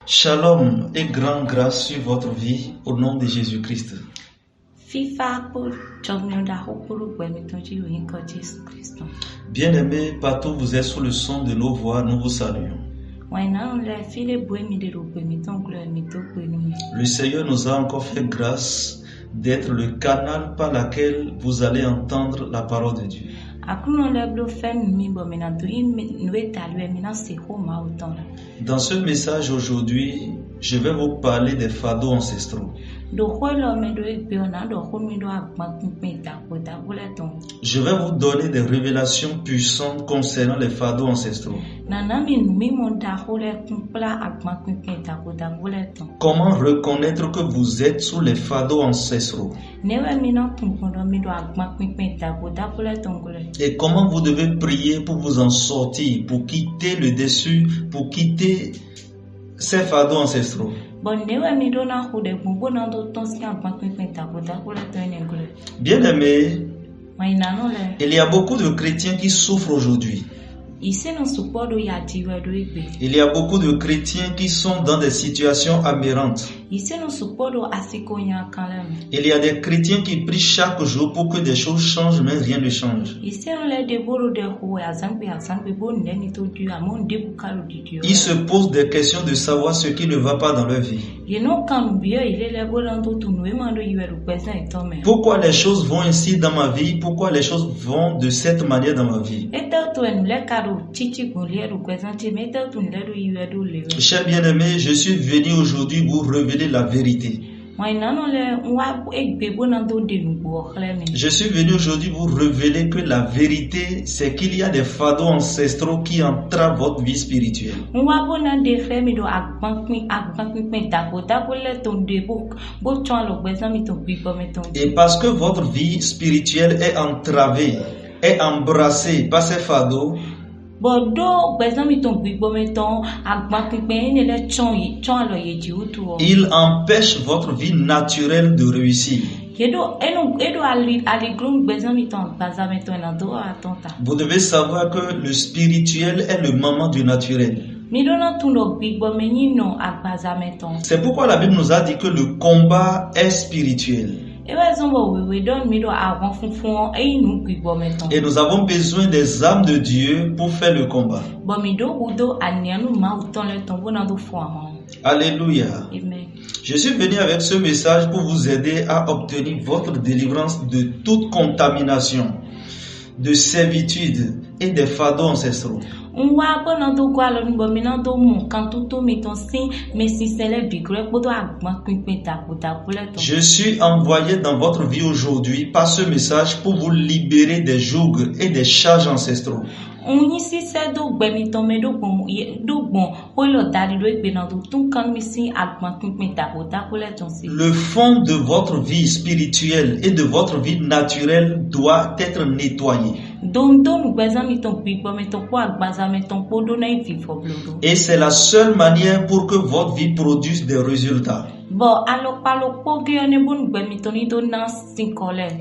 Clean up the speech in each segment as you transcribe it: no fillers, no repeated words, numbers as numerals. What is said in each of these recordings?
Shalom et grande grâce sur votre vie au nom de Jésus-Christ. Bien-aimés, partout où vous êtes sous le son de nos voix, nous vous saluons. Le Seigneur nous a encore fait grâce d'être le canal par lequel vous allez entendre la parole de Dieu. Dans ce message aujourd'hui, je vais vous parler des fardeaux ancestraux. Je vais vous donner des révélations puissantes concernant les fardeaux ancestraux. Comment reconnaître que vous êtes sous les fardeaux ancestraux? Et comment vous devez prier pour vous en sortir, pour quitter le dessus, pour quitter ces fardeaux ancestraux? Bien-aimés, il y a beaucoup de chrétiens qui souffrent aujourd'hui. Il y a beaucoup de chrétiens qui sont dans des situations aberrantes. Il y a des chrétiens qui prient chaque jour pour que des choses changent, mais rien ne change. Ils se posent des questions de savoir ce qui ne va pas dans leur vie. Pourquoi les choses vont ainsi dans ma vie? Pourquoi les choses vont de cette manière dans ma vie? Chers bien-aimés, je suis venu aujourd'hui vous révéler la vérité. Je suis venu aujourd'hui vous révéler que la vérité, c'est qu'il y a des fardeaux ancestraux qui entravent votre vie spirituelle. Et parce que votre vie spirituelle est entravée, est embrassée par ces fardeaux, il empêche votre vie naturelle de réussir. Vous devez savoir que le spirituel est le maman du naturel. C'est pourquoi la Bible nous a dit que le combat est spirituel. Et nous avons besoin des âmes de Dieu pour faire le combat. Alléluia. Amen. Je suis venu avec ce message pour vous aider à obtenir votre délivrance de toute contamination, de servitude et des fardeaux ancestraux. Je suis envoyé dans votre vie aujourd'hui par ce message pour vous libérer des jougs et des charges ancestraux. Le fond de votre vie spirituelle et de votre vie naturelle doit être nettoyé. Et c'est la seule manière pour que votre vie produise des résultats.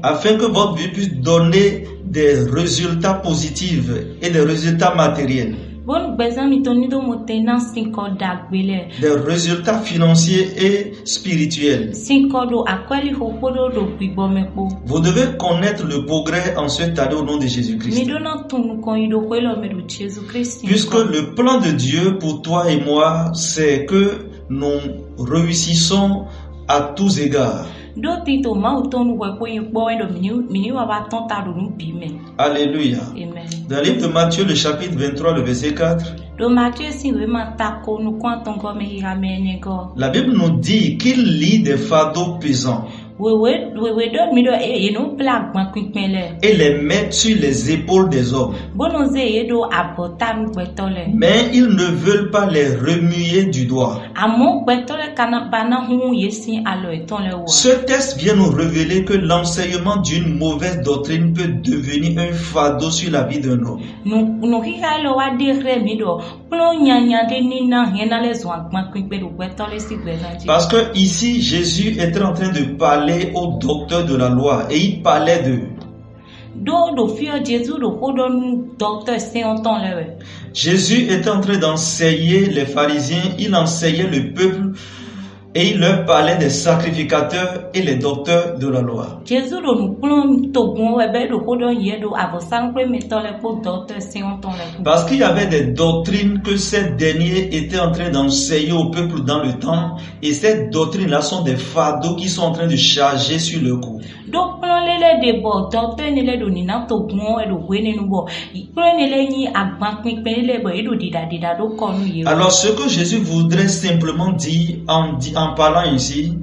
Afin que votre vie puisse donner des résultats positifs et des résultats matériels. Des résultats financiers et spirituels. Vous devez connaître le progrès en cette année au nom de Jésus-Christ. Puisque le plan de Dieu pour toi et moi, c'est que nous réussissons à tous égards. Alléluia. Amen. Dans le livre de Matthieu, le chapitre 23, le verset 4, la Bible nous dit qu'il lie des fardeaux pesants et les met sur les épaules des hommes. Mais ils ne veulent pas les remuer du doigt. Ce texte vient nous révéler que l'enseignement d'une mauvaise doctrine peut devenir un fardeau sur la vie d'un homme. Parce que ici, Jésus était en train de parler aux docteurs de la loi et il parlait d'eux. Jésus était en train d'enseigner les pharisiens, il enseignait le peuple et il leur parlait des sacrificateurs et les docteurs de la loi. Parce qu'il y avait des doctrines que ces derniers étaient en train d'enseigner au peuple dans le temps, et ces doctrines-là sont des fardeaux qui sont en train de charger sur le cou. Alors ce que Jésus voudrait simplement dire en parlant ici,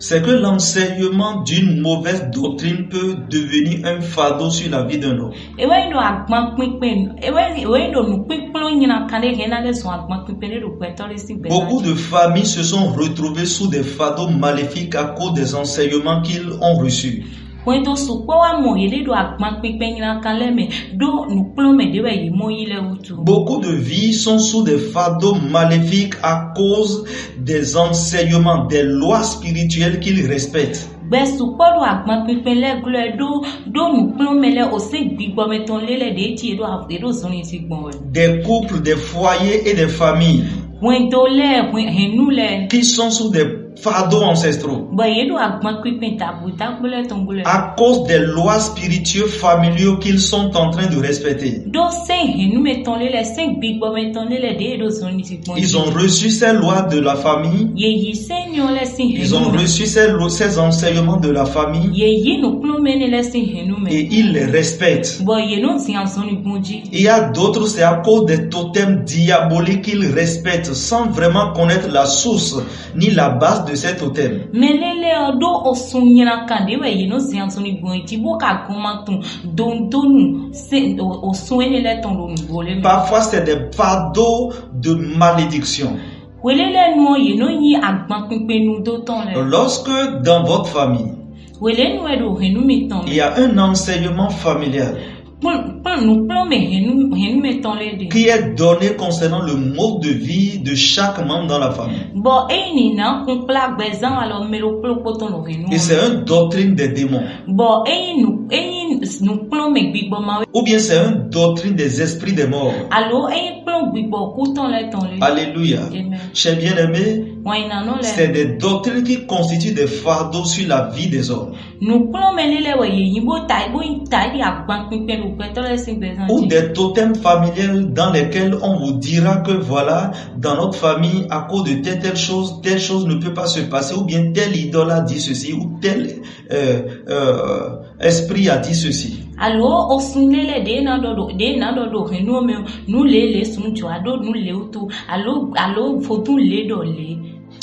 c'est que l'enseignement d'une mauvaise doctrine peut devenir un fardeau sur la vie d'un homme. Beaucoup de familles se sont retrouvées sous des fardeaux maléfiques à cause des enseignements qu'ils ont reçus. Beaucoup de vies sont sous des fardeaux maléfiques à cause des enseignements, des lois spirituelles qu'ils respectent. Des couples, des foyers et des familles qui sont sous des fardeaux ancestraux à cause des lois spirituelles familiaux qu'ils sont en train de respecter. Ils ont reçu ces lois de la famille, ils ont reçu ces enseignements de la famille et ils les respectent. Il y a d'autres, c'est à cause des totems diaboliques qu'ils respectent sans vraiment connaître la source ni la base de ces totems. Parfois c'est des fardeaux de malédiction. Lorsque dans votre famille il y a un enseignement familial qui est donné concernant le mode de vie de chaque membre dans la famille, et c'est une doctrine des démons, ou bien c'est une doctrine des esprits des morts. Alléluia. Chers bien-aimés, c'est des doctrines qui constituent des fardeaux sur la vie des hommes, ou des totems familiales dans lesquels on vous dira que voilà, dans notre famille, à cause de telle chose ne peut pas se passer, ou bien tel idole a dit ceci, ou tel esprit a dit ceci.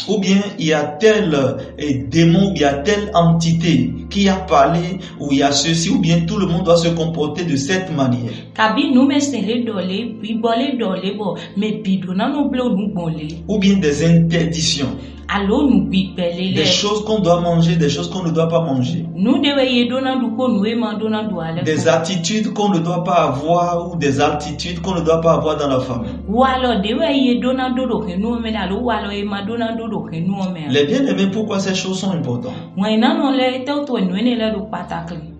Ou bien il y a tel démon, il y a telle entité qui a parlé, ou il y a ceci, ou bien tout le monde doit se comporter de cette manière. Ou bien des interdictions. Des choses qu'on doit manger, des choses qu'on ne doit pas manger. Des attitudes qu'on ne doit pas avoir, ou des attitudes qu'on ne doit pas avoir dans la famille. Les bien-aimés, pourquoi ces choses sont importantes?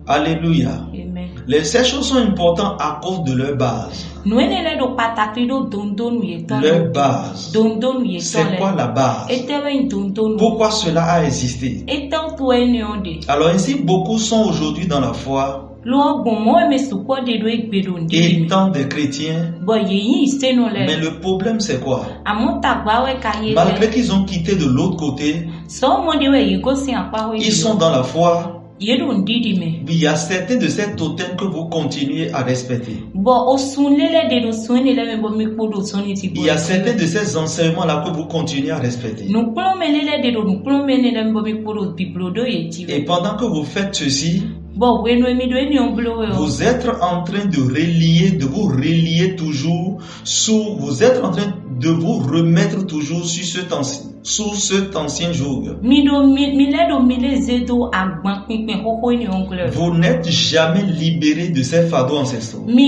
Alléluia. Ces choses sont importantes à cause de leur base. Leur base. C'est quoi la base? Pourquoi cela a existé? Alors ainsi, beaucoup sont aujourd'hui dans la foi, étant des chrétiens, mais le problème c'est quoi? Malgré qu'ils ont quitté de l'autre côté, ils sont dans la foi. Il y a certains de ces totems que vous continuez à respecter. Il y a certains de ces enseignements-là que vous continuez à respecter. Et pendant que vous faites ceci, vous êtes en train de vous relier toujours vous êtes en train de vous remettre toujours sous cet ancien joug. Vous n'êtes jamais libéré de ces fardeaux ancestraux. Vous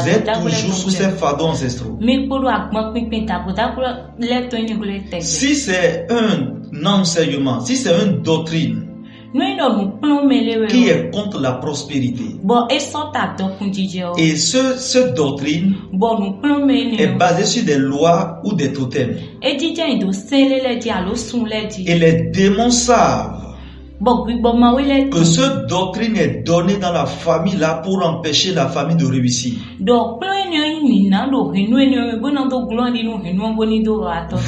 êtes toujours sous ces fardeaux ancestraux. Si c'est un enseignement, si c'est une doctrine qui est contre la prospérité. Et cette doctrine est basée sur des lois ou des totems. Et les démons savent que cette doctrine est donnée dans la famille là pour empêcher la famille de réussir.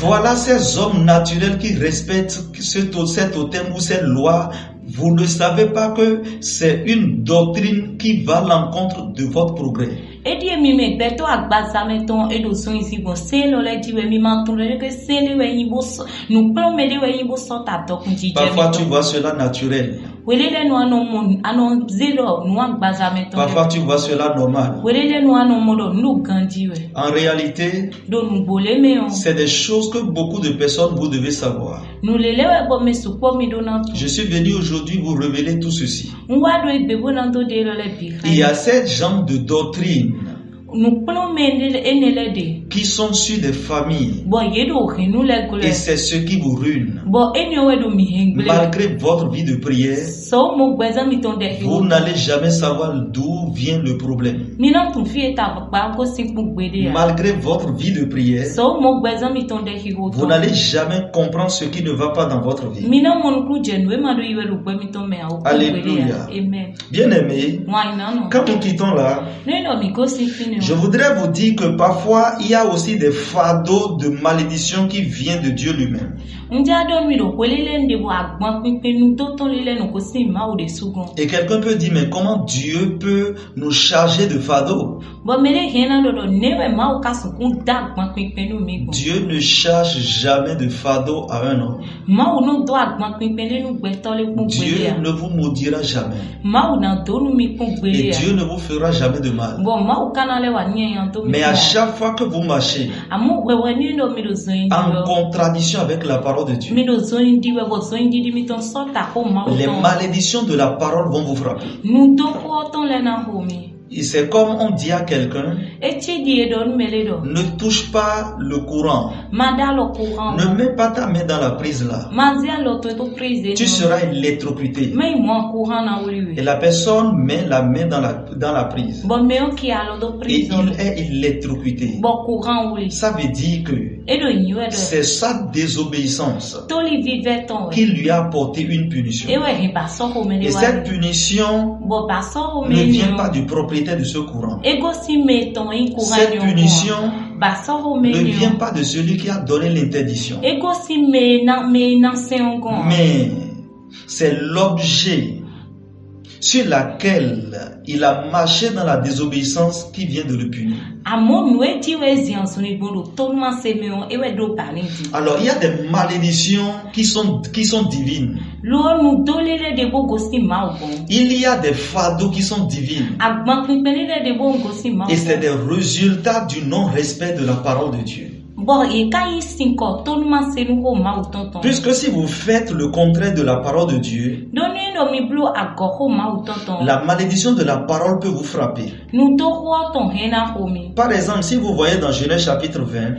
Voilà ces hommes naturels qui respectent cet totem ou cette loi. Vous ne savez pas que c'est une doctrine qui va à l'encontre de votre progrès. Parfois tu vois cela naturel. Parfois tu vois cela normal. En réalité, c'est des choses que beaucoup de personnes vous devez savoir. Je suis venu aujourd'hui vous révéler tout ceci. Il y a ce genre de doctrine qui sont sur des familles et c'est ce qui vous ruine. Malgré votre vie de prière, vous n'allez jamais savoir d'où vient le problème. Malgré votre vie de prière, vous n'allez jamais comprendre ce qui ne va pas dans votre vie. Alléluia. Bien-aimés, quand nous quittons là, je voudrais vous dire que parfois il y a aussi des fardeaux de malédiction qui viennent de Dieu lui-même. Et quelqu'un peut dire, mais comment Dieu peut nous charger de fardeaux? Dieu ne charge jamais de fardeau à un homme. Dieu ne vous maudira jamais. Et Dieu ne vous fera jamais de mal. Mais à chaque fois que vous marchez en contradiction avec la parole de Dieu, les malédictions de la parole vont vous frapper. Et c'est comme on dit à quelqu'un, ne touche pas le courant. Ne mets pas ta main dans la prise là. Tu seras électrocuté. Et la personne met la main dans la prise. Et il est électrocuté. Ça veut dire que c'est sa désobéissance qui lui a apporté une punition. Et cette punition ne vient pas du propriétaire de ce courant. Cette punition ne vient pas de celui qui a donné l'interdiction. Mais c'est l'objet sur laquelle il a marché dans la désobéissance qui vient de le punir. Alors il y a des malédictions qui sont divines. Il y a des fardeaux qui sont divines. Et c'est des résultats du non-respect de la parole de Dieu. Puisque si vous faites le contraire de la parole de Dieu, la malédiction de la parole peut vous frapper. Par exemple, si vous voyez dans Genèse chapitre 20,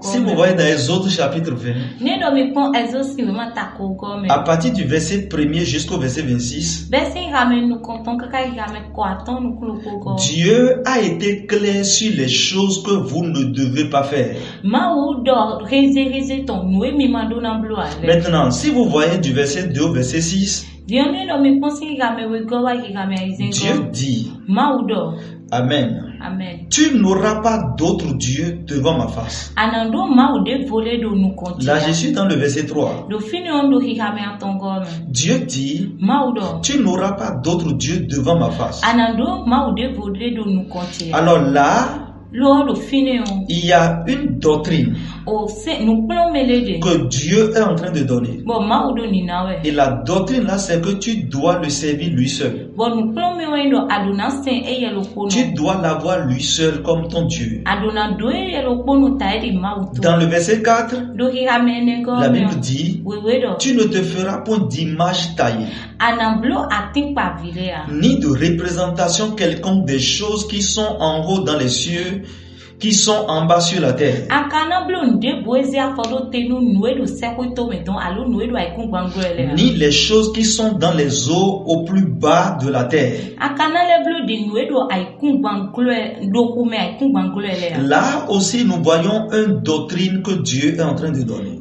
si vous voyez dans Exode chapitre 20, à partir du verset 1er jusqu'au verset 26, Dieu a été clair sur les choses que vous ne devez pas faire. Maintenant, si vous voyez du verset 2 au verset 6, Dieu dit, Amen. Amen. Tu n'auras pas d'autre Dieu devant ma face. Là, je suis dans le verset 3. Dieu dit, tu n'auras pas d'autre Dieu devant ma face. Alors là, il y a une doctrine que Dieu est en train de donner. Et la doctrine là, c'est que tu dois le servir lui seul. Tu dois l'avoir lui seul comme ton Dieu. Dans le verset 4, la Bible dit, tu ne te feras point d'image taillée, ni de représentation quelconque des choses qui sont en haut dans les cieux, qui sont en bas sur la terre, ni les choses qui sont dans les eaux au plus bas de la terre. Là aussi, nous voyons une doctrine que Dieu est en train de donner.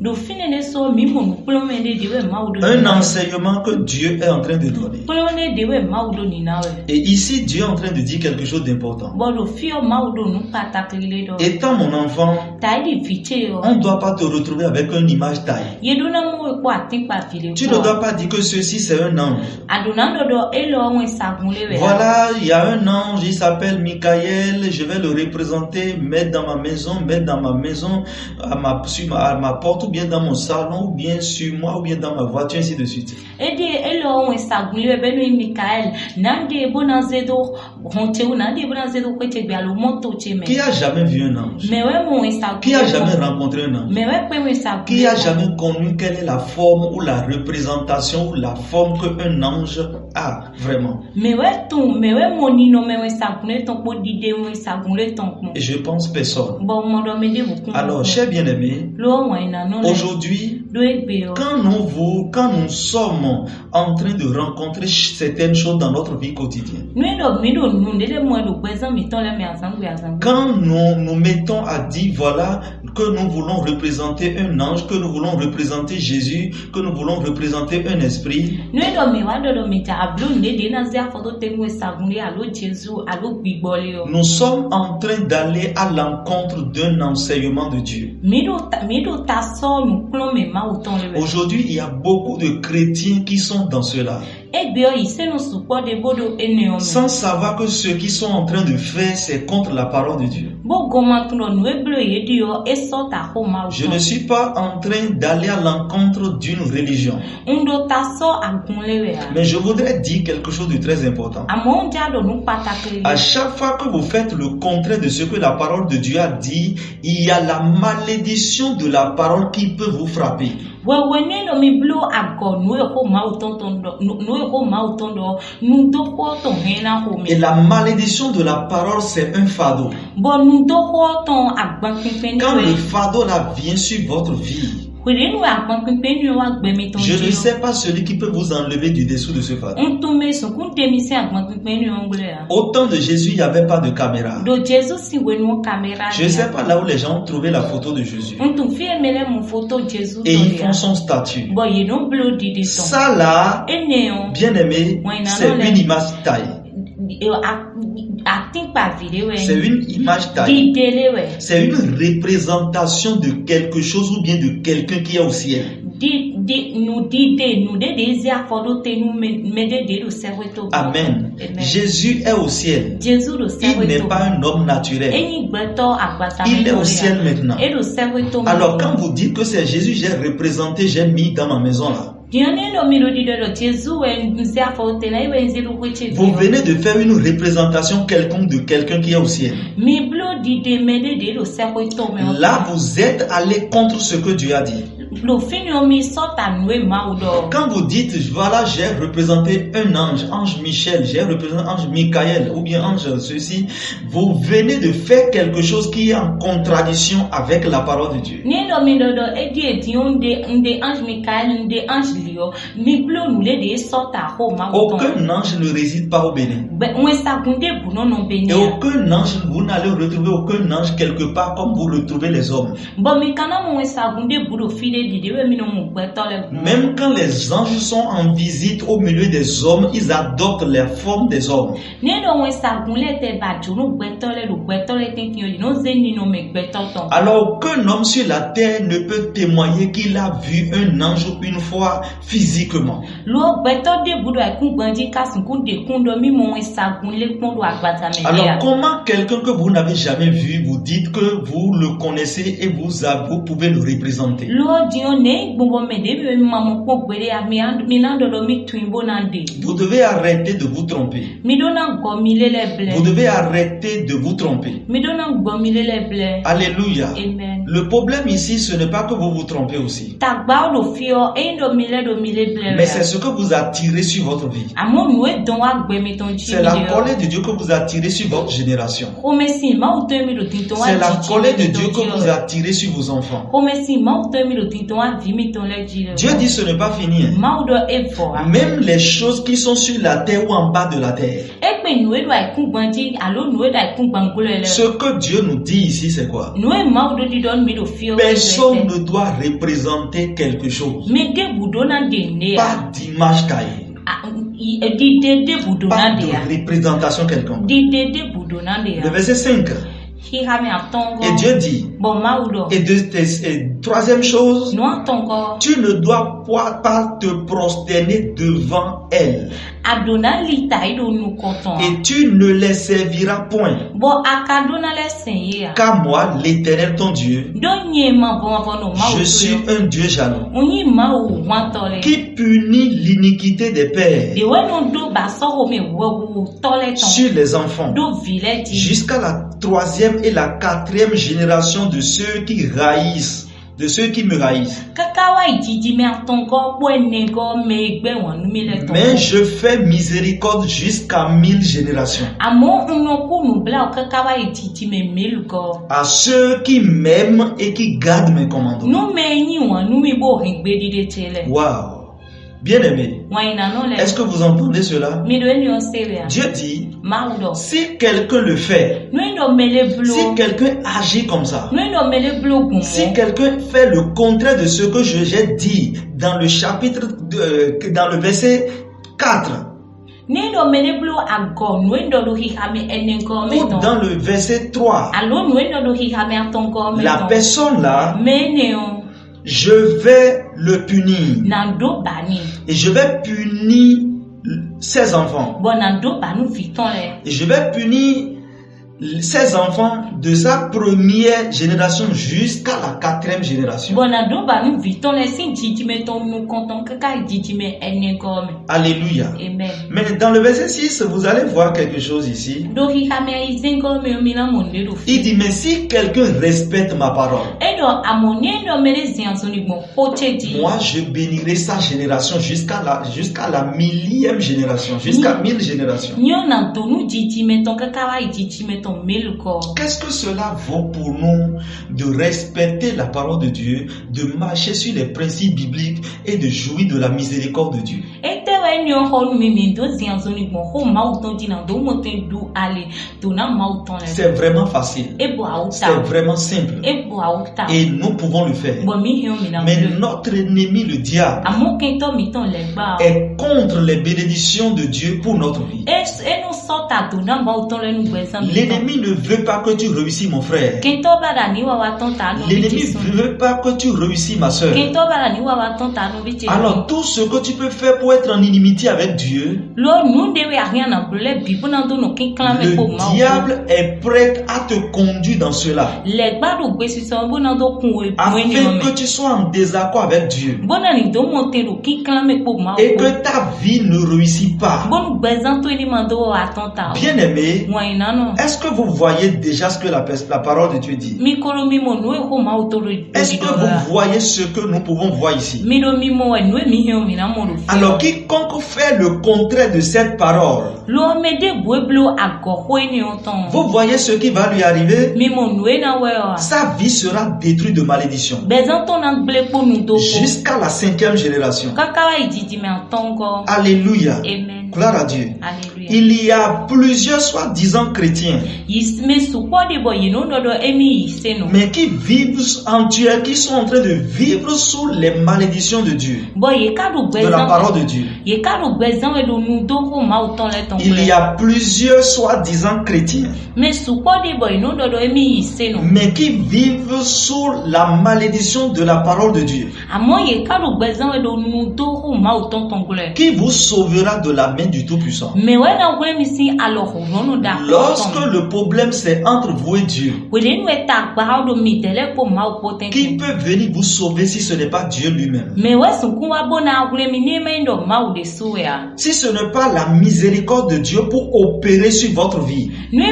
Un enseignement que Dieu est en train de donner. Et ici, Dieu est en train de dire quelque chose d'important. Étant mon enfant, on ne doit pas te retrouver avec une image taille. Tu ne dois pas dire que ceci c'est un ange. Voilà, il y a un ange, il s'appelle Michael, je vais le représenter, mettre dans ma maison, à ma porte, ou bien dans mon salon, ou bien sur moi, ou bien dans ma voiture, ainsi de suite. Qui a jamais vu un ange? Qui a jamais rencontré un ange? Qui a jamais connu quelle est la forme ou la représentation ou la forme qu'un ange a vraiment? Et je pense personne. Alors, chers bien-aimés, aujourd'hui, quand nous sommes en train de rencontrer certaines choses dans notre vie quotidienne, quand nous mettons à dire voilà que nous voulons représenter un ange, que nous voulons représenter Jésus, que nous voulons représenter un esprit, nous sommes en train d'aller à l'encontre d'un enseignement de Dieu. Aujourd'hui, il y a beaucoup de chrétiens qui sont dans cela, sans savoir que ce qu'ils sont en train de faire, c'est contre la parole de Dieu. Je ne suis pas en train d'aller à l'encontre d'une religion, mais je voudrais dire quelque chose de très important. À chaque fois que vous faites le contraire de ce que la parole de Dieu a dit, il y a la malédiction de la parole qui peut vous frapper. Et la malédiction de la parole, c'est un fardeau. Quand le fardeau là vient sur votre vie, je ne sais pas celui qui peut vous enlever du dessous de ce fardeau. Au temps de Jésus, il n'y avait pas de caméra. Je ne sais pas là où les gens ont trouvé la photo de Jésus. Et ils font son statut. Ça là, bien aimé, c'est une image taille. C'est une image taille. C'est une représentation de quelque chose ou bien de quelqu'un qui est au ciel. Amen. Jésus est au ciel. Il n'est pas un homme naturel. Il est au ciel maintenant. Alors quand vous dites que c'est Jésus, j'ai représenté, j'ai mis dans ma maison là, vous venez de faire une représentation quelconque de quelqu'un qui est au ciel. Là, vous êtes allé contre ce que Dieu a dit. Quand vous dites, voilà, j'ai représenté un ange, ange Michel, j'ai représenté ange Michael, ou bien ange ceci, vous venez de faire quelque chose qui est en contradiction avec la parole de Dieu. Aucun ange ne réside pas au Bénin. Et aucun ange, vous n'allez retrouver aucun ange quelque part comme vous retrouvez les hommes. Même quand les anges sont en visite au milieu des hommes, ils adoptent les formes des hommes. Alors aucun homme sur la terre ne peut témoigner qu'il a vu un ange une fois physiquement. Alors comment quelqu'un que vous n'avez jamais vu, vous dites que vous le connaissez et vous pouvez le représenter? Vous devez arrêter de vous tromper. Vous devez arrêter de vous tromper. Alléluia. Amen. Le problème ici, ce n'est pas que vous vous trompez aussi. Mais c'est ce que vous attirez sur votre vie. C'est la colère de Dieu que vous attirez sur votre génération. C'est la colère de Dieu que vous attirez sur vos enfants. Dieu dit ce n'est pas fini. Même les choses qui sont sur la terre ou en bas de la terre. Ce que Dieu nous dit ici, c'est quoi? Personne ne doit représenter quelque chose. Pas d'image taillée. Pas de représentation quelconque. Le verset 5. Et Dieu dit, et troisième chose, tu ne dois pas te prosterner devant elle. Et tu ne les serviras point. Car moi, l'Éternel ton Dieu, je suis un Dieu jaloux, qui punit l'iniquité des pères sur les enfants, jusqu'à la 3e et la 4e génération de ceux qui haïssent, de ceux qui me haïssent. Mais je fais miséricorde jusqu'à 1000 générations à ceux qui m'aiment et qui gardent mes commandements. Wow. Bien-aimé, est-ce que vous entendez cela? Dieu dit, si quelqu'un le fait, si quelqu'un agit comme ça, si quelqu'un fait le contraire de ce que j'ai dit dans le chapitre, dans le verset 4, ou dans le verset 3, la personne là, je vais le punir. Et je vais punir ses enfants. Et je vais punir ses enfants de sa première génération jusqu'à la 4e génération. Alléluia. Amen. Mais dans le verset 6, vous allez voir quelque chose ici. Il dit, mais si quelqu'un respecte ma parole, moi je bénirai sa génération jusqu'à la 1000e génération, jusqu'à 1000 générations. Qu'est-ce que cela vaut pour nous de respecter la parole de Dieu, de marcher sur les principes bibliques et de jouir de la miséricorde de Dieu? C'est vraiment facile. C'est vraiment simple. Et nous pouvons le faire. Mais notre ennemi, le diable, est contre les bénédictions de Dieu pour notre vie. L'ennemi ne veut pas que tu réussisses, mon frère. L'ennemi ne veut pas que tu réussisses, ma soeur. Alors tout ce que tu peux faire pour être en inimitié avec Dieu, le diable est prêt à te conduire dans cela, afin que tu sois en désaccord avec Dieu et que ta vie ne réussit pas. Bien aimé, est-ce que vous voyez déjà ce que la parole de Dieu dit? Est-ce que vous voyez ce que nous pouvons voir ici? Alors quiconque fait le contraire de cette parole, vous voyez ce qui va lui arriver? Sa vie sera détruite de malédiction jusqu'à la 5e génération. Alléluia. Amen. Gloire à Dieu. Alléluia. Il y a plusieurs soi-disant chrétiens, mais qui vivent en Dieu, qui sont en train de vivre sous les malédictions de Dieu, de la parole de Dieu. Il y a plusieurs soi-disant chrétiens, mais qui vivent sous la malédiction de la parole de Dieu, qui vous sauvera de la main du Tout-Puissant. Lorsque le problème c'est entre vous et Dieu, qui peut venir vous sauver si ce n'est pas Dieu lui-même? Si ce n'est pas la miséricorde de Dieu pour opérer sur votre vie. Et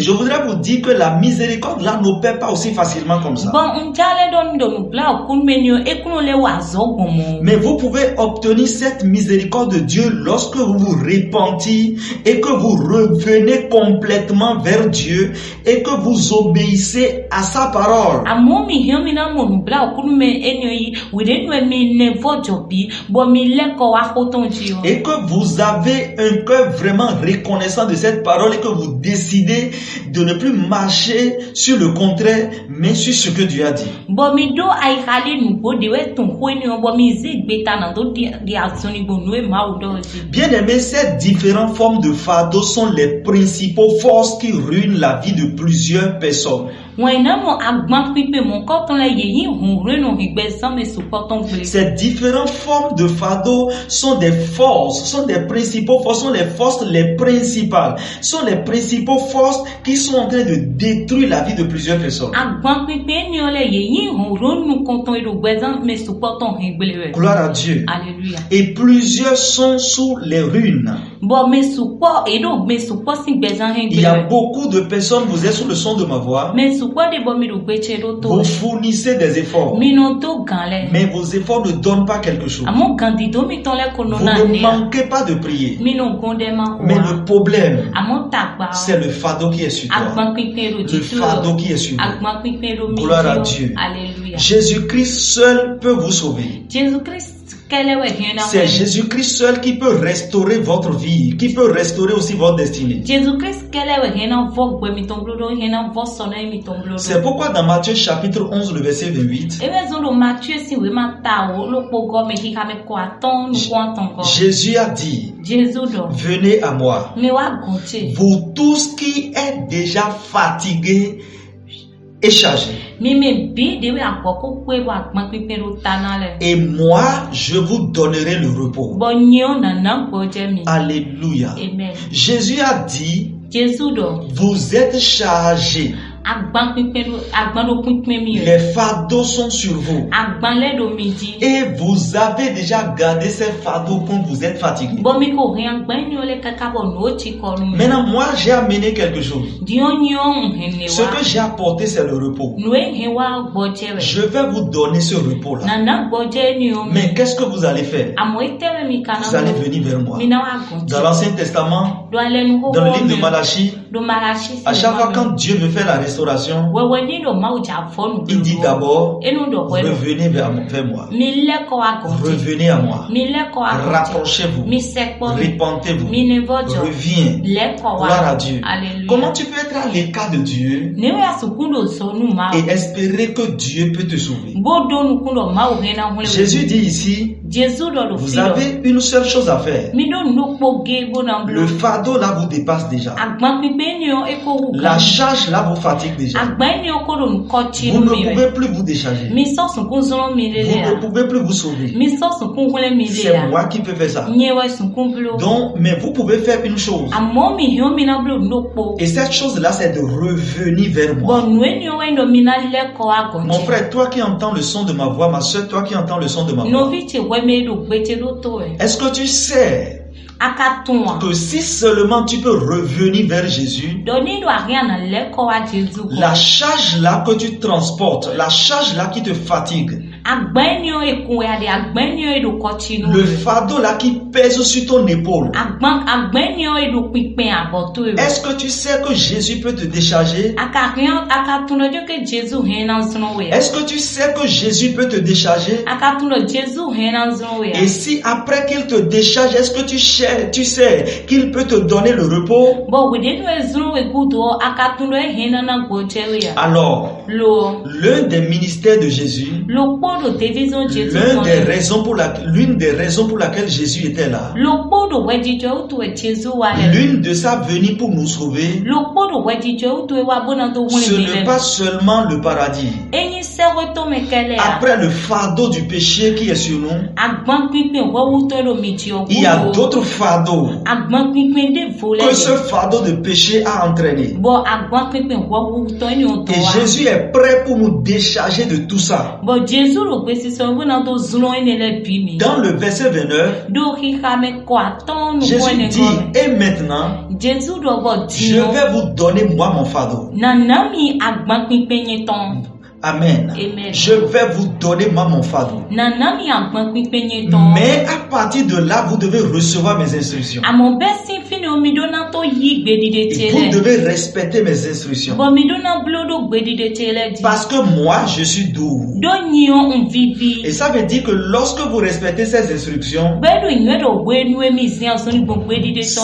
je voudrais vous dire que la miséricorde là n'opère pas aussi facilement comme ça. Mais vous pouvez obtenir cette miséricorde de Dieu lorsque vous vous repentez et que vous revenez complètement vers Dieu et que vous obéissez à sa parole. Et que vous avez un cœur vraiment reconnaissant de cette parole et que vous décidez de ne plus marcher sur le contraire, mais sur ce que Dieu a dit. Bien aimé, ces différentes formes de fardeau sont les principaux forces qui ruinent la vie de plusieurs personnes. Ces différentes formes de fardeau sont des forces, sont des principaux forces, sont les forces les principales, sont les principaux forces qui sont en train de détruire la vie de plusieurs personnes. Gloire à Dieu. Alléluia. Et plusieurs sont sous les ruines. Il y a beaucoup de personnes, vous êtes sous le son de ma voix. Vous fournissez des efforts, mais vos efforts ne donnent pas quelque chose. Vous ne manquez pas de prier, mais le problème, c'est le fardeau qui est sur toi. Le fardeau qui est sur toi. Gloire à Dieu. Alléluia. Jésus-Christ seul peut vous sauver. C'est Jésus-Christ seul qui peut restaurer votre vie, qui peut restaurer aussi votre destinée. C'est pourquoi dans Matthieu chapitre 11, le verset 28, Jésus a dit, venez à moi, vous tous qui êtes déjà fatigués et chargés. Et moi, je vous donnerai le repos. Alléluia. Amen. Jésus a dit, vous êtes chargés. Les fardeaux sont sur vous. Et vous avez déjà gardé ces fardeaux quand vous êtes fatigué. Maintenant, moi, j'ai amené quelque chose. Ce que j'ai apporté, c'est le repos. Je vais vous donner ce repos-là. Mais qu'est-ce que vous allez faire? Vous allez venir vers moi. Dans l'Ancien Testament, dans le livre de Malachie, à chaque fois quand Dieu veut faire la restauration, il dit d'abord, revenez vers moi. Revenez à moi. Rapprochez-vous. Repentez-vous. Reviens. Gloire à Dieu. Alléluia. Comment tu peux être à l'écart de Dieu et espérer que Dieu peut te sauver? Jésus dit ici, vous avez une seule chose à faire. Le fardeau là vous dépasse déjà. La charge là vous fatigue déjà. Vous ne pouvez plus vous décharger. Vous ne pouvez plus vous sauver. C'est moi qui peux faire ça. Donc, mais vous pouvez faire une chose. Et cette chose là c'est de revenir vers moi. Mon frère, toi qui entends le son de ma voix, ma soeur, toi qui entends le son de ma voix, est-ce que tu sais que si seulement tu peux revenir vers Jésus, la charge là que tu transportes, la charge là qui te fatigue, le fardeau là qui pèse sur ton épaule, est-ce que tu sais que Jésus peut te décharger? Est-ce que tu sais que Jésus peut te décharger? Et si après qu'il te décharge, est-ce que tu sais qu'il peut te donner le repos? Alors, l'un des ministères de Jésus, L'une des raisons pour laquelle Jésus était là. L'une de sa venue pour nous sauver. Ce n'est pas seulement le paradis. Après le fardeau du péché qui est sur nous, il y a d'autres fardeaux que ce fardeau de péché a entraîné. Et Jésus est prêt pour nous décharger de tout ça. Dans le verset 29, Jésus dit, et maintenant, je vais vous donner moi mon fardeau. Amen. Je vais vous donner mon fardeau. Mais à partir de là, vous devez recevoir mes instructions. Et vous devez respecter mes instructions. Parce que moi, je suis doux. Et ça veut dire que lorsque vous respectez ces instructions,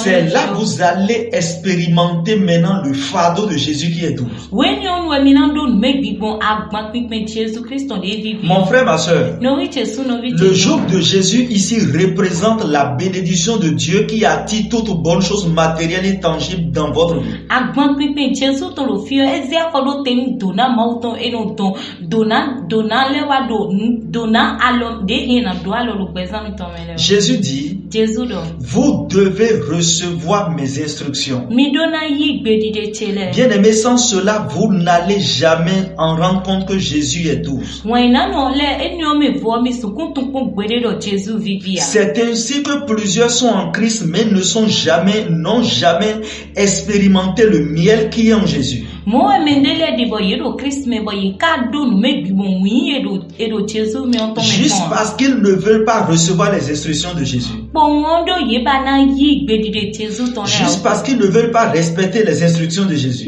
c'est là que vous allez expérimenter maintenant le fardeau de Jésus qui est doux. Mon frère, ma soeur, le joug de Jésus ici représente la bénédiction de Dieu qui attire toutes bonnes choses matérielles et tangibles dans votre vie. Jésus dit, vous devez recevoir mes instructions. Bien aimé, sans cela, vous n'allez jamais en rendre compte que Jésus est doux. C'est ainsi que plusieurs sont en Christ mais n'ont jamais expérimenté le miel qui est en Jésus. Juste parce qu'ils ne veulent pas recevoir les instructions de Jésus. Juste parce qu'ils ne veulent pas respecter les instructions de Jésus.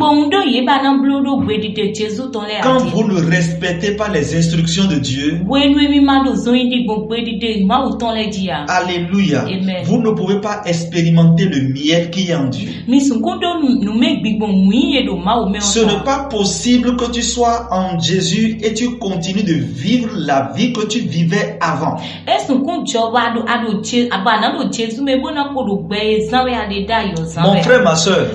Quand vous ne respectez pas les instructions de Dieu, alléluia, amen, vous ne pouvez pas expérimenter le miel qui est en Dieu. Ce n'est pas possible que tu sois en Jésus et tu continues de vivre la vie que tu vivais avant. Mon frère, ma soeur,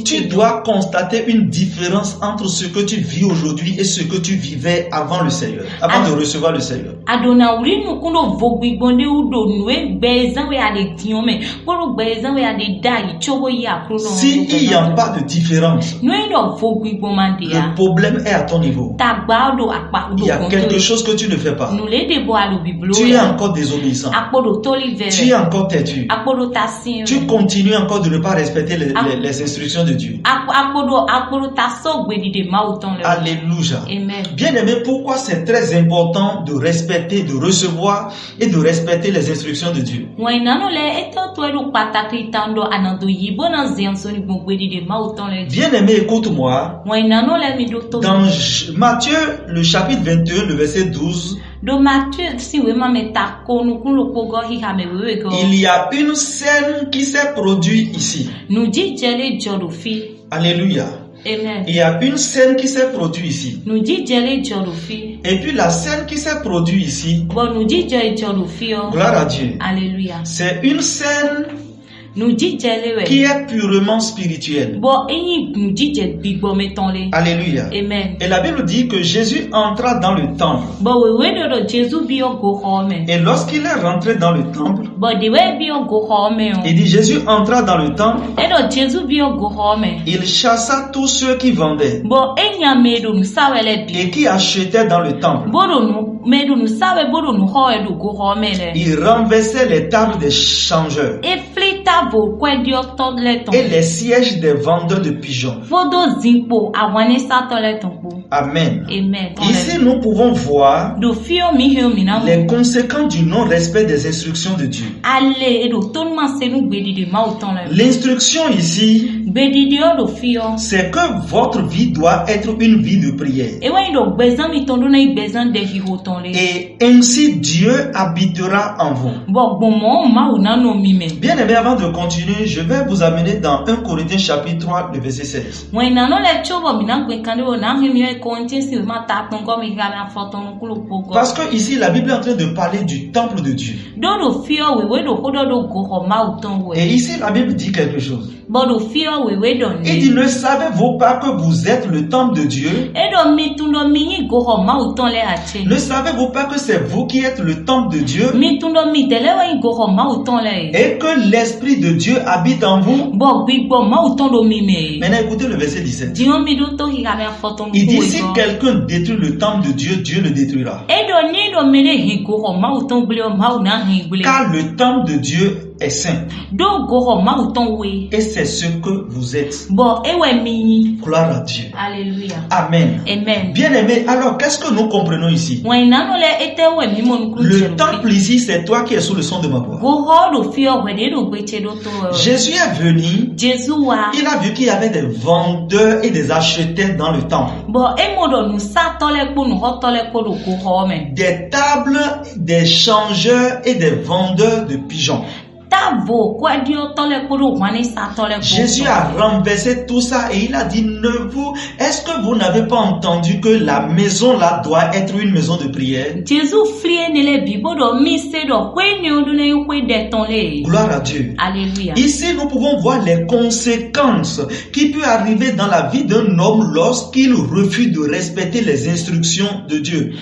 tu dois constater une différence entre ce que tu vis aujourd'hui et ce que tu vivais avant le Seigneur, avant de recevoir le Seigneur. S'il n'y a pas de différence, le problème est à ton niveau. Il y a quelque chose que tu ne fais pas. Tu es encore désobéissant. Tu es encore têtu. Tu continues encore de ne pas respecter les instructions de Dieu. Alléluia. Bien aimé, pourquoi c'est très important de respecter, de recevoir et de respecter les instructions de Dieu? Bien aimé, écoute-moi. Dans Matthieu, le chapitre 21, le verset 12, il y a une scène qui s'est produite ici. Alléluia. Amen. Il y a une scène qui s'est produite ici. Et puis la scène qui s'est produite ici, gloire à Dieu. Alléluia. C'est une scène qui est purement spirituelle. Alléluia. Amen. Et la Bible dit que Jésus entra dans le temple. Et lorsqu'il est rentré dans le temple, il dit Jésus entra dans le temple. Il chassa tous ceux qui vendaient et qui achetaient dans le temple. Il renversait les tables des changeurs et les sièges des vendeurs de pigeons. Amen. Ici, nous pouvons voir les conséquences du non-respect des instructions de Dieu. L'instruction ici, c'est que votre vie doit être une vie de prière. Et ainsi Dieu habitera en vous. Bien aimé, avant de continuer, je vais vous amener dans 1 Corinthiens chapitre 3, le verset 16. Parce que ici, la Bible est en train de parler du temple de Dieu. Et ici, la Bible dit quelque chose. Il dit, ne savez-vous pas que vous êtes le temple de Dieu? Ne savez-vous pas que c'est vous qui êtes le temple de Dieu? Et que l'Esprit de Dieu habite en vous? Maintenant, écoutez le verset 17. Il dit, si quelqu'un détruit le temple de Dieu, Dieu le détruira. Car le temple de Dieu est saint. Et c'est ce que vous êtes. Gloire à Dieu. Alléluia. Amen. Amen. Bien aimé, alors qu'est-ce que nous comprenons ici? Le temple ici, c'est toi qui es sous le son de ma voix. Jésus est venu. Il a vu qu'il y avait des vendeurs et des acheteurs dans le temple. Des tables, des changeurs et des vendeurs de pigeons. Jésus a renversé tout ça et il a dit, est-ce que vous n'avez pas entendu que la maison là doit être une maison de prière? Gloire à Dieu. Alléluia. Ici, nous pouvons voir les conséquences qui peuvent arriver dans la vie d'un homme lorsqu'il refuse de respecter les instructions de Dieu.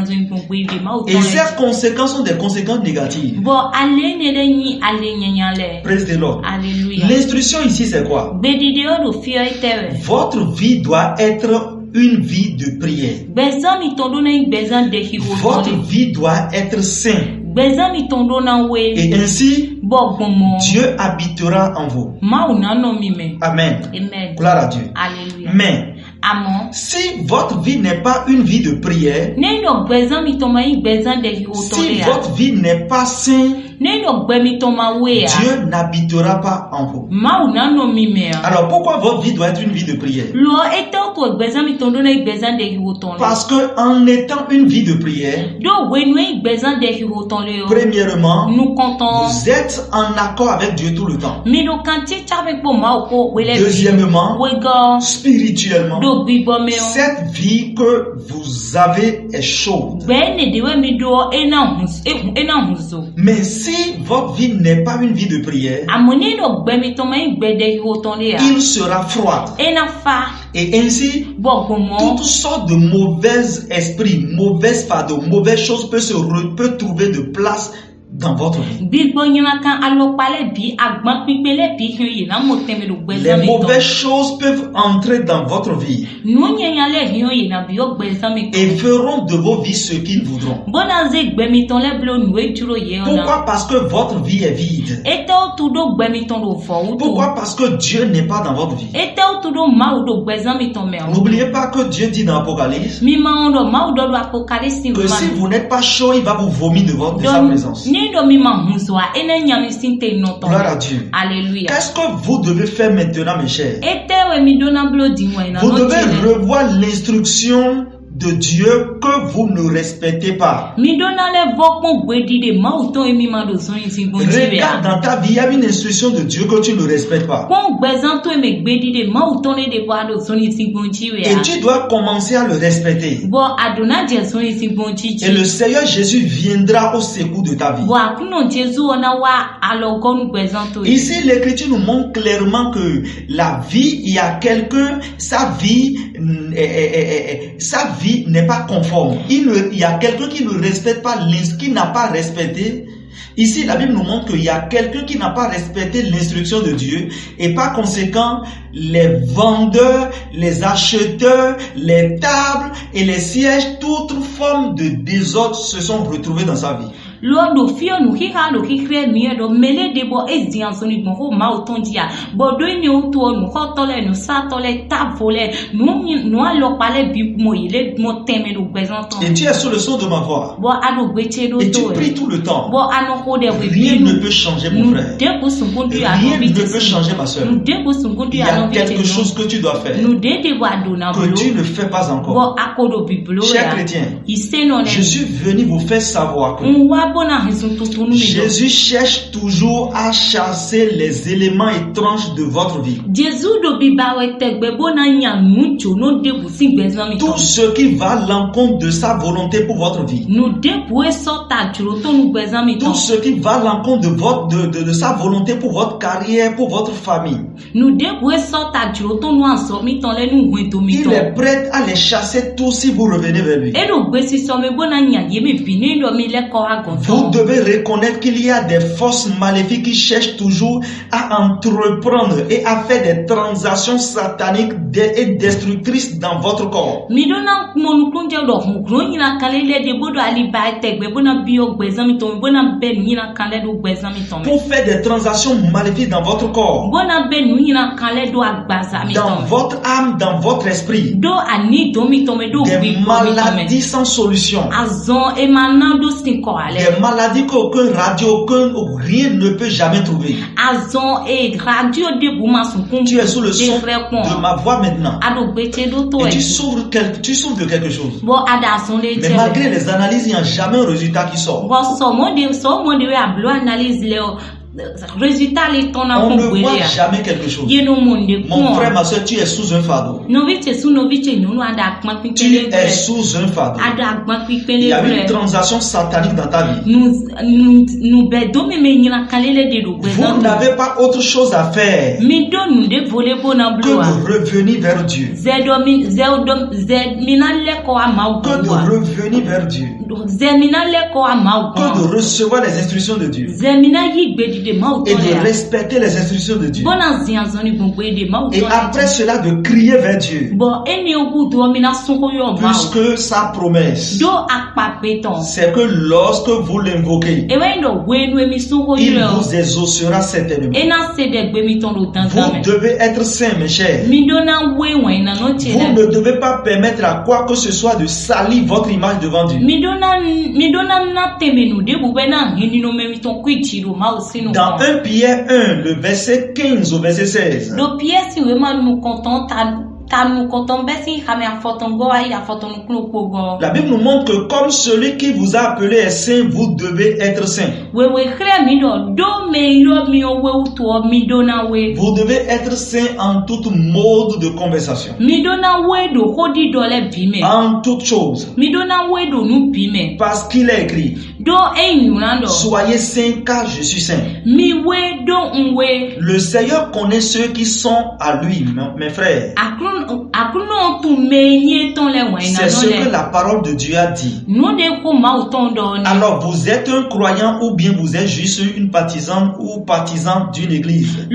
Et ces conséquences sont des conséquences négatives. Praise the Lord. L'instruction ici, c'est quoi? Votre vie doit être une vie de prière. Votre vie doit être sainte. Et ainsi, Dieu habitera en vous. Amen. Amen. Gloire à Dieu. Alléluia. Mais si votre vie n'est pas une vie de prière, si votre vie n'est pas sainte, Dieu n'habitera pas en vous. Alors pourquoi votre vie doit être une vie de prière? Parce que en étant une vie de prière, premièrement, vous êtes en accord avec Dieu tout le temps. Deuxièmement, spirituellement, cette vie que vous avez est chaude. Mais si votre vie n'est pas une vie de prière, il sera froid. Et ainsi, toutes sortes de mauvais esprits, mauvaises fardeaux, mauvaises choses peuvent trouver de place dans votre vie. Les mauvaises choses peuvent entrer dans votre vie et feront de vos vies ce qu'ils voudront. Pourquoi? Parce que votre vie est vide. Pourquoi? Parce que Dieu n'est pas dans votre vie. N'oubliez pas que Dieu dit dans l'Apocalypse que si vous n'êtes pas chaud, il va vous vomir de sa présence. Gloire à Dieu. Alléluia. Qu'est-ce que vous devez faire maintenant, mes chers? Vous devez revoir l'instruction de Dieu que vous ne respectez pas. Regarde dans ta vie, il y a une instruction de Dieu que tu ne respectes pas. Et tu dois commencer à le respecter. Et le Seigneur Jésus viendra au secours de ta vie. Ici, l'Écriture nous montre clairement que la vie, il y a quelqu'un, sa vie n'est pas conforme. Il y a quelqu'un qui ne respecte pas, qui n'a pas respecté. Ici, la Bible nous montre qu'il y a quelqu'un qui n'a pas respecté l'instruction de Dieu et par conséquent, les vendeurs, les acheteurs, les tables et les sièges, toute forme de désordre se sont retrouvés dans sa vie. Lo do fio nu hika lo hikre mi do mele de bo ezian soni bon ho ma otondia. Bo do ni oto nu hotole nu satole tavole nu alo pale bi mo ile mo teme do bezanton. Et tu es sur le son de ma voix. Bo ado beche do to. Et tu pries tout le temps. Bo ano ho de rien ne peut changer mon frère. Rien ne peut changer ma soeur. Il y a quelque chose que tu dois faire que tu ne fais pas encore. Chers chrétiens, je suis venu vous faire savoir que Jésus cherche toujours à chasser les éléments étranges de votre vie. Tout ce qui va à l'encontre de sa volonté pour votre vie. Tout ce qui va à l'encontre de sa volonté pour votre carrière, pour votre famille. Il est prêt à les chasser tous si vous revenez vers lui. Vous devez reconnaître qu'il y a des forces maléfiques qui cherchent toujours à entreprendre et à faire des transactions sataniques et destructrices dans votre corps. Pour faire des transactions maléfiques dans votre corps, dans votre âme, dans votre esprit, des maladies sans solution, des maladies qu'aucun radio, rien ne peut jamais trouver. Tu es sous le son de ma voix maintenant et tu souffres de quelque chose. Mais malgré les analyses, il n'y a jamais un résultat qui sort. On ne voit jamais quelque chose. Mon frère, ma soeur, tu es sous un fardeau. Tu es sous un fardeau. Il y a une transaction satanique dans ta vie. Vous n'avez pas autre chose à faire que de revenir vers Dieu. Que de revenir vers Dieu. Que de recevoir les instructions de Dieu. Et de respecter les instructions de Dieu. Et après cela de crier vers Dieu. Puisque sa promesse, c'est que lorsque vous l'invoquez, il vous exaucera certainement. Vous devez être saints, mes chers. Vous ne devez pas permettre à quoi que ce soit de salir votre image devant Dieu. Dans 1 Pierre 1, le verset 15 au verset 16. La Bible nous montre que comme celui qui vous a appelé est saint, vous devez être saint. Vous devez être saint en toute mode de conversation. En toute chose. Parce qu'il est écrit, soyez saints car je suis saint. Le Seigneur connaît ceux qui sont à lui, mes frères. C'est ce que la parole de Dieu a dit. Alors vous êtes un croyant ou bien vous êtes juste une partisane ou partisan d'une église.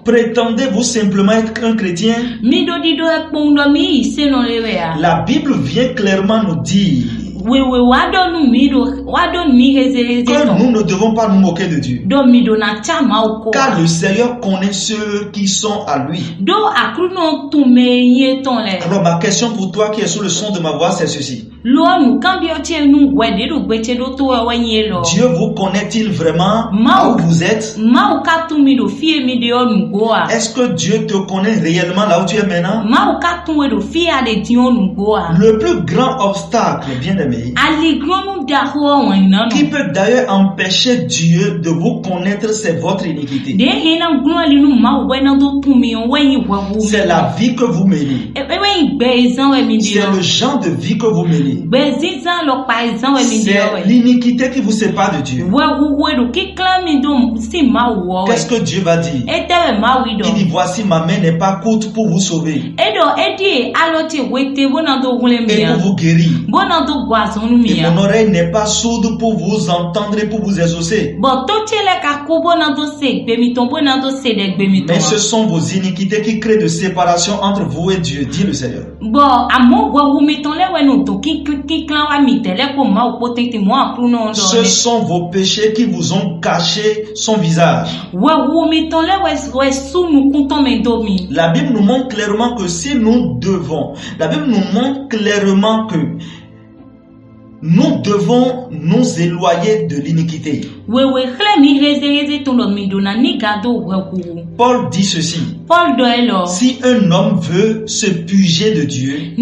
Prétendez-vous simplement être un chrétien? La Bible vient clairement nous dire que nous ne devons pas nous moquer de Dieu. Car le Seigneur connaît ceux qui sont à lui. Alors ma question pour toi qui es sous le son de ma voix, c'est ceci. Dieu vous connaît-il vraiment là où vous êtes? Est-ce que Dieu te connaît réellement là où tu es maintenant? Le plus grand obstacle, bien aimé, qui peut d'ailleurs empêcher Dieu de vous connaître, c'est votre iniquité. C'est la vie que vous menez. C'est le genre de vie que vous menez. C'est l'iniquité qui vous sépare de Dieu. Qu'est-ce que Dieu va dire? Il dit, voici ma main n'est pas courte pour vous sauver et pour vous guérir. Et mon oreille n'est pas sourde pour vous entendre et pour vous exaucer. Mais ce sont vos iniquités qui créent de séparation entre vous et Dieu, dit le Seigneur. Ce sont vos péchés qui vous ont caché son visage. La Bible nous montre clairement que si nous devons, la Bible nous montre clairement que nous devons nous éloigner de l'iniquité. Paul dit ceci. Si un homme veut se puger de Dieu,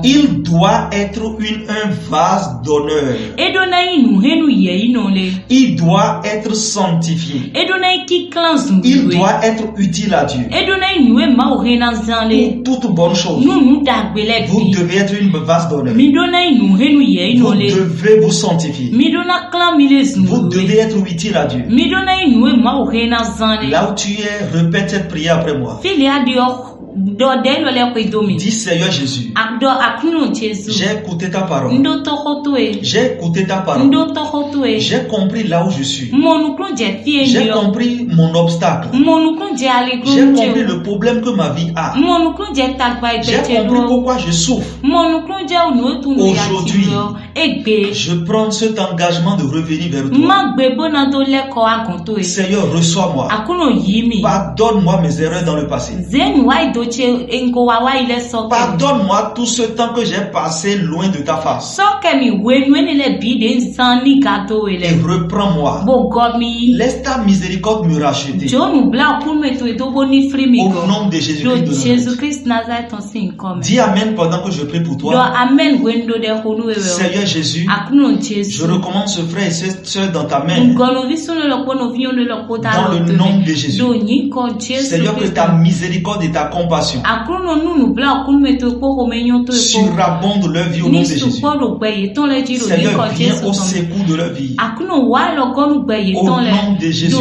il doit être un vase d'honneur. Il doit être sanctifié. Il doit être utile à Dieu. Pour toute bonne chose, vous devez être une vase d'honneur. Vous devez vous sanctifier. Vous devez être utile à Dieu. Là où tu es, répète cette prière après moi. Dis Seigneur Jésus, j'ai écouté ta parole. J'ai écouté ta parole. J'ai compris là où je suis. J'ai compris mon obstacle. J'ai compris le problème que ma vie a. J'ai compris pourquoi je souffre. Aujourd'hui, je prends cet engagement de revenir vers toi. Seigneur, reçois-moi. Pardonne-moi mes erreurs dans le passé. Pardonne-moi tout ce temps que j'ai passé loin de ta face. Et reprends-moi. Laisse ta miséricorde me racheter. Au nom de Jésus-Christ de Nazareth. Dis Amen pendant que je prie pour toi. Seigneur Jésus, je recommande ce frère et cette soeur dans ta main. Dans le nom de Jésus. Seigneur, que ta miséricorde et ta compassion surabondent leur vie au nom de Jésus. Seigneur, viens au secours de leur vie. Au nom de Jésus.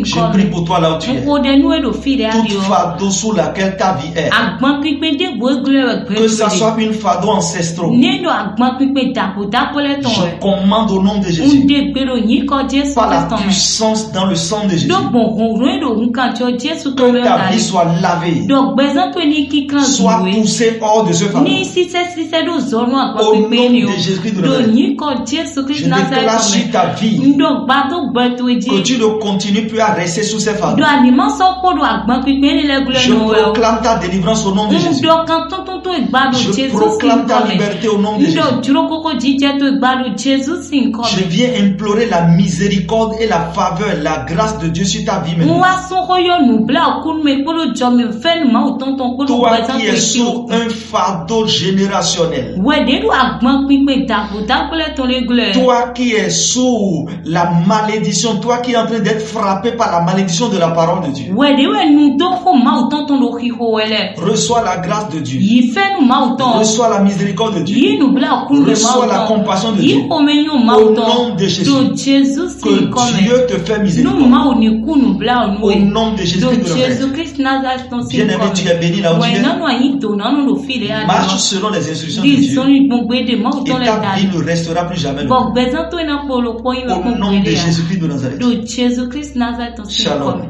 Je prie pour toi là où tu es. Toute fardeau sous laquelle ta vie est. Que ça soit une fardeau ancestrale. Je commande au nom de Jésus. Par la puissance dans le sang de Jésus. Que ta vie soit lavée. Sois poussé hors de ce fardeau. Au nom de Jésus-Christ de Nazareth. Je déclare sur ta vie que tu ne continues plus à rester sous ces fardeaux. Je proclame ta délivrance au nom de Jésus. Je proclame ta liberté au nom de Jésus. Je viens implorer la miséricorde et la faveur, la grâce de Dieu sur ta vie maintenant. Toi qui es sous un fardeau générationnel. Toi qui es sous la malédiction. Toi qui es en train d'être frappé par la malédiction de la parole de Dieu. Reçois la grâce de Dieu. Reçois la miséricorde de Dieu. Reçois la compassion de Dieu. Au nom de Jésus. Que Dieu te fait miséricorde. Au nom de Jésus-Christ de Nazareth. Bien-aimé, tu es béni là où tu es. Marche selon les instructions de Dieu. Et ta vie ne restera plus jamais le même. Au nom de Jésus-Christ de Nazareth. Shalom.